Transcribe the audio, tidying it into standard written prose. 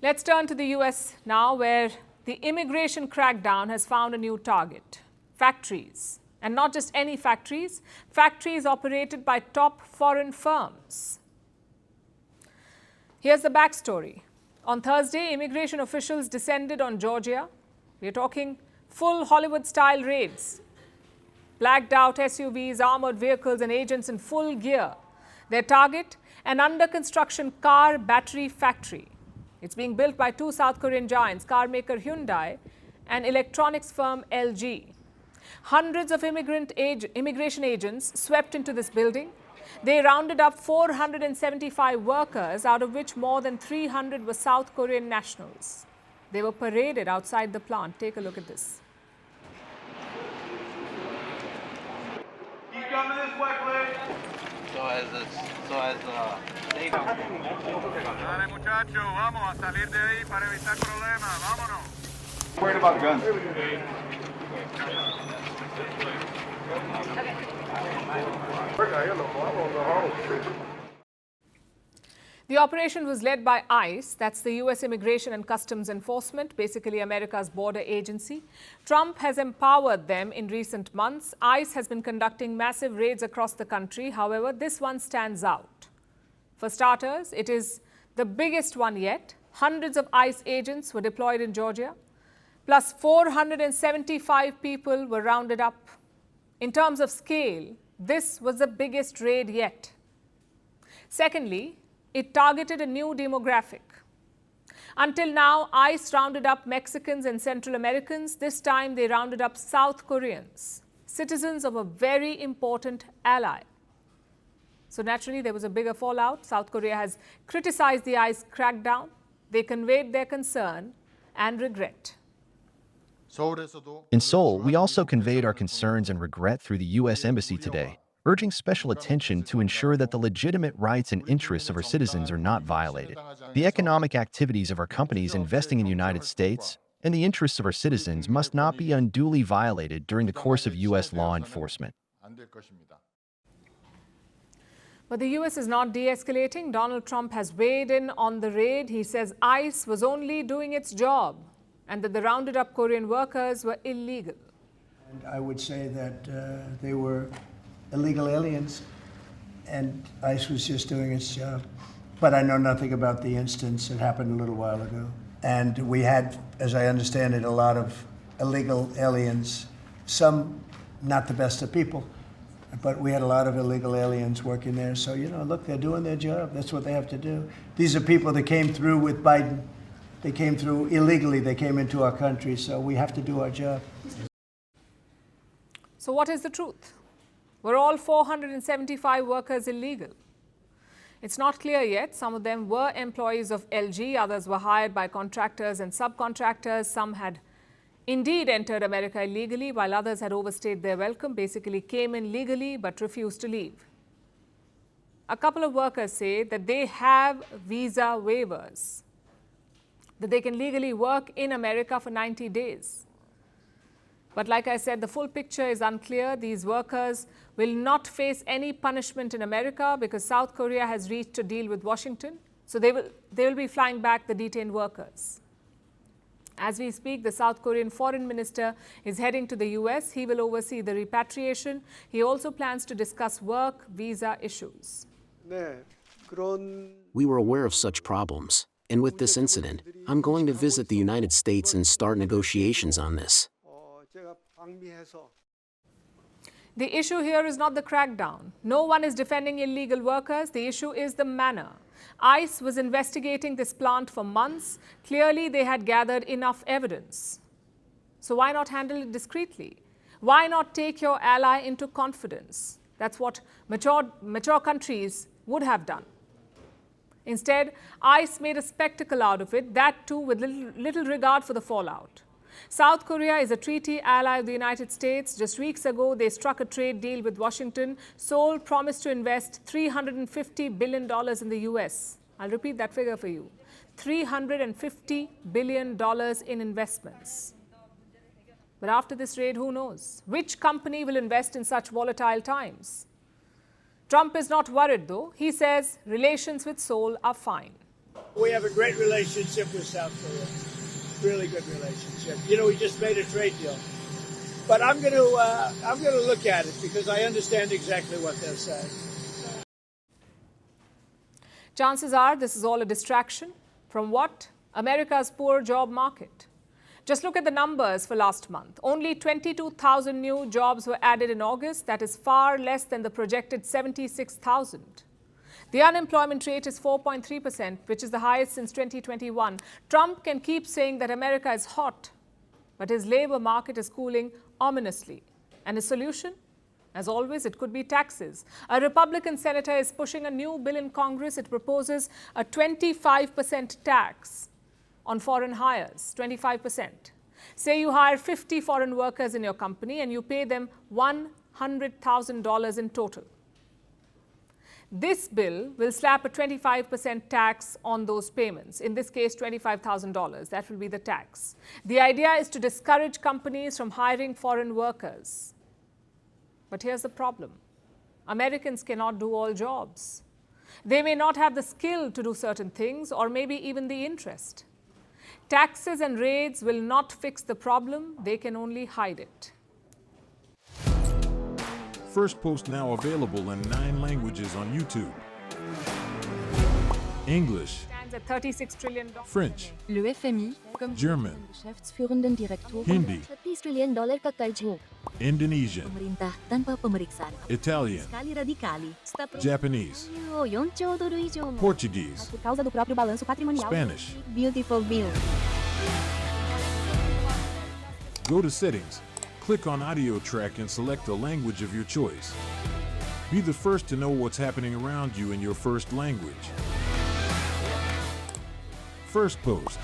Let's turn to the US now, where the immigration crackdown has found a new target: factories. And not just any factories, factories operated by top foreign firms. Here's the backstory. On Thursday, immigration officials descended on Georgia. We're talking full Hollywood-style raids. Blacked out SUVs, armored vehicles, and agents in full gear. Their target, an under-construction car battery factory. It's being built by two South Korean giants, car maker Hyundai and electronics firm LG. Hundreds of immigration agents swept into this building. They rounded up 475 workers, out of which more than 300 were South Korean nationals. They were paraded outside the plant. Take a look at this. Keep coming this way, please. Dale, muchachos, vamos a salir de ahí para evitar problemas. Vámonos. Worried about guns. The operation was led by ICE, that's the US Immigration and Customs Enforcement, basically America's border agency. Trump has empowered them in recent months. ICE has been conducting massive raids across the country. However, this one stands out. For starters, it is the biggest one yet. Hundreds of ICE agents were deployed in Georgia, plus 475 people were rounded up. In terms of scale, this was the biggest raid yet. Secondly, it targeted a new demographic. Until now, ICE rounded up Mexicans and Central Americans. This time, they rounded up South Koreans, citizens of a very important ally. So naturally, there was a bigger fallout. South Korea has criticized the ICE crackdown. They conveyed their concern and regret. In Seoul, we also conveyed our concerns and regret through the U.S. Embassy today, urging special attention to ensure that the legitimate rights and interests of our citizens are not violated. The economic activities of our companies investing in the United States and the interests of our citizens must not be unduly violated during the course of U.S. law enforcement. But the U.S. is not de-escalating. Donald Trump has weighed in on the raid. He says ICE was only doing its job and that the rounded up Korean workers were illegal. And I would say that they were illegal aliens and ICE was just doing its job. But I know nothing about the instance. It happened a little while ago. And we had, as I understand it, a lot of illegal aliens, some not the best of people. But we had a lot of illegal aliens working there. So, you know, look, they're doing their job. That's what they have to do. These are people that came through with Biden. They came through illegally. They came into our country. So we have to do our job. So what is the truth? Were all 475 workers illegal? It's not clear yet. Some of them were employees of LG. Others were hired by contractors and subcontractors. Some had indeed entered America illegally, while others had overstayed their welcome, basically came in legally but refused to leave. A couple of workers say that they have visa waivers, that they can legally work in America for 90 days. But like I said, the full picture is unclear. These workers will not face any punishment in America because South Korea has reached a deal with Washington. So they will be flying back the detained workers. As we speak, the South Korean foreign minister is heading to the US. He will oversee the repatriation. He also plans to discuss work visa issues. We were aware of such problems. And with this incident, I'm going to visit the United States and start negotiations on this. The issue here is not the crackdown. No one is defending illegal workers. The issue is the manner. ICE was investigating this plant for months. Clearly, they had gathered enough evidence. So why not handle it discreetly? Why not take your ally into confidence? That's what mature countries would have done. Instead, ICE made a spectacle out of it, that too with little regard for the fallout. South Korea is a treaty ally of the United States. Just weeks ago, they struck a trade deal with Washington. Seoul promised to invest $350 billion in the US. I'll repeat that figure for you. $350 billion in investments. But after this raid, who knows? Which company will invest in such volatile times? Trump is not worried, though. He says relations with Seoul are fine. We have a great relationship with South Korea. Really good relationship. You know, we just made a trade deal. But I'm going to look at it because I understand exactly what they're saying. Chances are this is all a distraction from what? America's poor job market. Just look at the numbers for last month. Only 22,000 new jobs were added in August. That is far less than the projected 76,000. The unemployment rate is 4.3%, which is the highest since 2021. Trump can keep saying that America is hot, but his labor market is cooling ominously. And his solution? As always, it could be taxes. A Republican senator is pushing a new bill in Congress. It proposes a 25% tax on foreign hires, 25%. Say you hire 50 foreign workers in your company and you pay them $100,000 in total. This bill will slap a 25% tax on those payments. In this case, $25,000. That will be the tax. The idea is to discourage companies from hiring foreign workers. But here's the problem. Americans cannot do all jobs. They may not have the skill to do certain things or maybe even the interest. Taxes and raids will not fix the problem. They can only hide it. Firstpost now available in 9 languages on YouTube. English, Stands at $36 trillion. French, Le FMI, comme German, Geschäftsführenden Direktor, Hindi, $30 trillion ka-charge mo. Indonesian, Pemerintah tanpa pemeriksaan. Italian, Skali radikali. Japanese, $1 trilhão idioma. Portuguese, Por causa do próprio balanço patrimonial. Spanish. Beautiful bill. Go to Settings, click on Audio Track and select a language of your choice. Be the first to know what's happening around you in your first language. Firstpost.